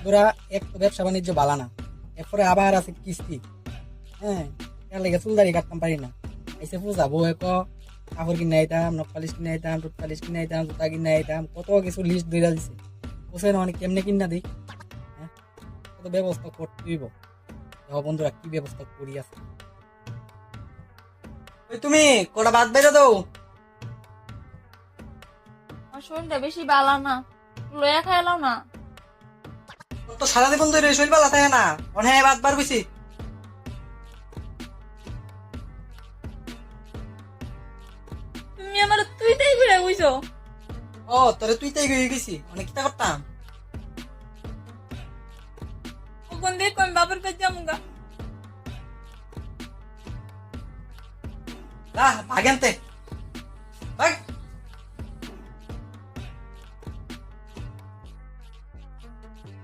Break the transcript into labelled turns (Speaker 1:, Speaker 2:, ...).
Speaker 1: তোরা এক তো ব্যবসা বাণিজ্য বালা না, এরপরে আবার আছে কিস্তি। হ্যাঁ, এর লেগে চুলদারি কাটতাম পারি না। এসে পূজা বউ এক কাপড় কিনে আইতাম, নখ পালিশ কিনে আইতাম, টুথ পালিশ কিনে আইতাম, জুতা কিনে আইতাম, কত কিছু লিস্ট ধরে দিছে। বুঝছে না মানে কেমনে কিনা দিই। হ্যাঁ, কত ব্যবস্থা করতে হইব। দেখো বন্ধুরা কি ব্যবস্থা করি আছে। ওই তুমি কটা বাদ বেরো দাও।
Speaker 2: আমার শরীরটা বেশি বালা না, লয়া খাইলাও না।
Speaker 1: তোর তো সারা জীবন ধরে শরীর পালা থাকে না, অনেক বাদ বার বুঝছি।
Speaker 2: তুমি আমার তুই তাই ঘুরে বুঝছো।
Speaker 1: ও তোরে তুই তাই গিয়ে গেছি, অনেক কিতা করতাম।
Speaker 2: কখন দেখো আমি বাবার কাছে যাবো গা।
Speaker 1: ভাগেনতে ভাগ।